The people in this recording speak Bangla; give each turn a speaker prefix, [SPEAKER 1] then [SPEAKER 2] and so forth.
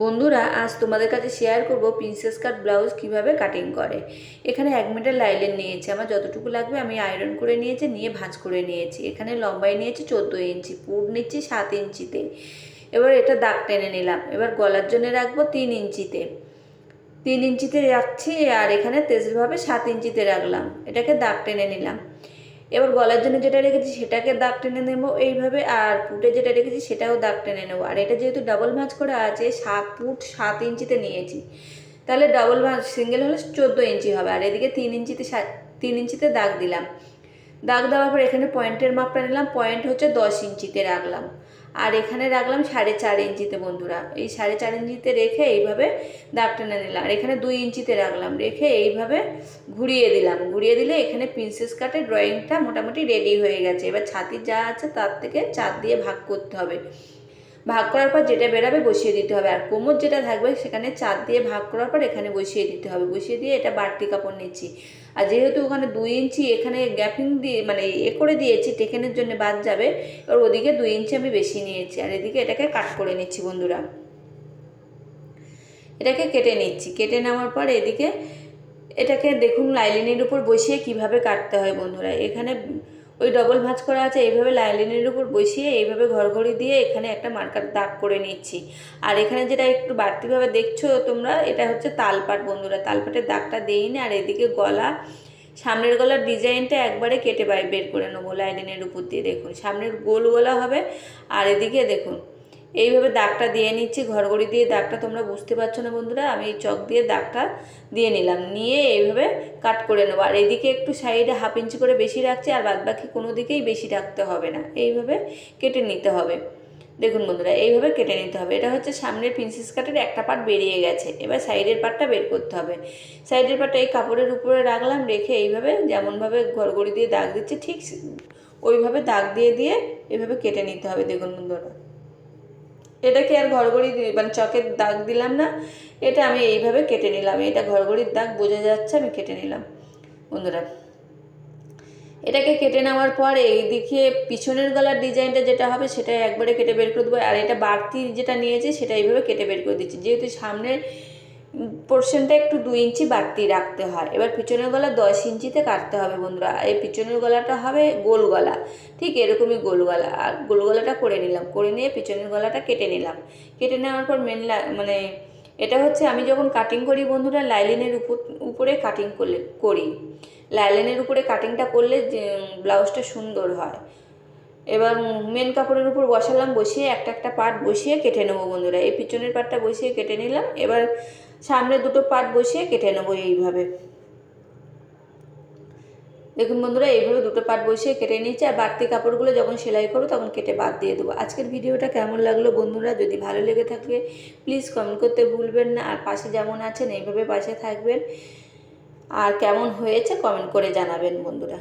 [SPEAKER 1] বন্ধুরা, আজ তোমাদের কাছে শেয়ার করব প্রিন্সেস কাট ব্লাউজ কিভাবে কাটিং করে। এখানে 1 মিটার লাইলেন নিয়েছি, আমার যতটুকু লাগবে আমি আয়রন করে নিয়েছি, নিয়ে ভাঁজ করে নিয়েছি। এখানে লম্বাই নিয়েছি 14 ইঞ্চি, পুর নিচ্ছি 7 ইঞ্চিতে। এবার এটা দাগ টেনে নিলাম। এবার গলার জন্য রাখবো 3 ইঞ্চিতে, 3 ইঞ্চিতে রাখছি। আর এখানে তেজভাবে 7 ইঞ্চিতে রাখলাম, এটাকে দাগ টেনে নিলাম। এবার গলার জন্য যেটা রেখেছি সেটাকে দাগ টেনে নেবো এইভাবে, আর পুটে যেটা রেখেছি সেটাও দাগ টেনে নেবো। আর এটা যেহেতু ডাবল ভাঁজ করা আছে, 7 ফুট 7 ইঞ্চিতে নিয়েছি, তাহলে ডাবল ভাঁজ সিঙ্গেল হলে 14 ইঞ্চি হবে। আর এদিকে 3 ইঞ্চিতে 3 ইঞ্চিতে দাগ দিলাম। দাগ দেওয়ার পর এখানে পয়েন্টের মাপটা নিলাম, পয়েন্ট হচ্ছে 10 ইঞ্চিতে রাখলাম। আর এখানে রাখলাম 4.5 ইঞ্চিতে। বন্ধুরা, এই 4.5 ইঞ্চিতে রেখে এইভাবে দাগ টেনে নিলাম। আর এখানে 2 ইঞ্চিতে রাখলাম, রেখে এইভাবে ঘুরিয়ে দিলাম। ঘুরিয়ে দিলে এখানে প্রিন্সেস কাটের ড্রয়িংটা মোটামুটি রেডি হয়ে গেছে। এবার ছাতি যা আছে তার থেকে 4 দিয়ে ভাগ করতে হবে। ভাগ করার পর যেটা বেরাবে বসিয়ে দিতে হবে। আর কোমর যেটা থাকবে সেখানে 4 দিয়ে ভাগ করার পর এখানে বসিয়ে দিতে হবে। বসিয়ে দিয়ে এটা বাড়তি কাপড় নিচ্ছি। আর যেহেতু ওখানে 2 ইঞ্চি এখানে গ্যাপিং দিয়ে মানে করে দিয়েছি, টেকেনের জন্য বাদ যাবে। এবার ওদিকে 2 ইঞ্চি আমি বেশি নিয়েছি। আর এদিকে এটাকে কাট করে নিচ্ছি। বন্ধুরা, এটাকে কেটে নিচ্ছি। কেটে নেওয়ার পর এদিকে এটাকে দেখুন লাইলিনের উপর বসিয়ে কিভাবে কাটতে হয়। বন্ধুরা, এখানে ওই ডবল ভাঁজ করা আছে, এইভাবে লাইলিনের উপর বসিয়ে এইভাবে ঘড়ঘড়ি দিয়ে এখানে একটা মার্কার দাগ করে নিচ্ছি। আর এখানে যেটা একটু বাড়তিভাবে দেখছো তোমরা, এটা হচ্ছে তালপাট। বন্ধুরা, তালপাটের দাগটা দিইনি। আর এদিকে গলা, সামনের গলার ডিজাইনটা একবারে কেটে বের করে নেবো লাইলিনের উপর দিয়ে। দেখুন সামনের গোল গলা হবে। আর এদিকে দেখুন এইভাবে দাগটা দিয়ে নিচ্ছি, ঘড়ঘড়ি দিয়ে দাগটা। তোমরা বুঝতে পারছো না বন্ধুরা, আমি এই চক দিয়ে দাগটা দিয়ে নিলাম, নিয়ে এইভাবে কাট করে নেবো। আর এদিকে একটু সাইডে 1/2 ইঞ্চি করে বেশি রাখছি, আর বাদবাকি কোনো দিকেই বেশি রাখতে হবে না। এইভাবে কেটে নিতে হবে। দেখুন বন্ধুরা, এইভাবে কেটে নিতে হবে। এটা হচ্ছে সামনের প্রিন্সেস কাটের একটা পার্ট বেরিয়ে গেছে। এবার সাইডের পার্টটা বের করতে হবে। সাইডের পার্টটা এই কাপড়ের উপরে রাখলাম, রেখে এইভাবে যেমনভাবে ঘড়ঘড়ি দিয়ে দাগ দিচ্ছে ঠিক ওইভাবে দাগ দিয়ে দিয়ে এইভাবে কেটে নিতে হবে। দেখুন বন্ধুরা, এটাকে আর ঘড়ঘড়ি মানে চকের দাগ দিলাম না, এটা আমি এইভাবে কেটে নিলাম। এটা ঘড়ঘড়ির দাগ বোঝা যাচ্ছে, আমি কেটে নিলাম। বন্ধুরা, এটাকে কেটে নেওয়ার পর এইদিকে পিছনের গলার ডিজাইনটা যেটা হবে সেটা একবারে কেটে বের করে দেবো। আর এটা বাড়তি যেটা নিয়েছি সেটা এইভাবে কেটে বের করে দিচ্ছি, যেহেতু সামনের পোর্শনটা একটু 2 ইঞ্চি বাড়তি রাখতে হয়। এবার পিছনের গলা 10 ইঞ্চিতে কাটতে হবে। বন্ধুরা, এই পিছনের গলাটা হবে গোল গলা, ঠিক এরকমই গোল গলা। আর গোল গলাটা করে নিলাম, করে নিয়ে পিছনের গলাটা কেটে নিলাম। কেটে নেওয়ার পর মানে এটা হচ্ছে আমি যখন কাটিং করি বন্ধুরা, লাইলিনের উপরে কাটিং করি। লাইলিনের উপরে কাটিংটা করলে ব্লাউজটা সুন্দর হয়। এবার মেন কাপড়ের উপর বসালাম, বসিয়ে একটা একটা পার্ট বসিয়ে কেটে নেবো। বন্ধুরা, এই পিছনের পার্টটা বসিয়ে কেটে নিলাম। এবার সামনে দুটো পার্ট বসিয়ে কেটে নেবো এইভাবে। দেখুন বন্ধুরা, এইভাবে দুটো পার্ট বসিয়ে কেটে নিয়েছি। আর বাড়তি কাপড়গুলো যখন সেলাই করবো তখন কেটে বাদ দিয়ে দেবো। আজকের ভিডিওটা কেমন লাগলো বন্ধুরা, যদি ভালো লেগে থাকে প্লিজ কমেন্ট করতে ভুলবেন না। আর পাশে যেমন আছেন এইভাবে পাশে থাকবেন। আর কেমন হয়েছে কমেন্ট করে জানাবেন বন্ধুরা।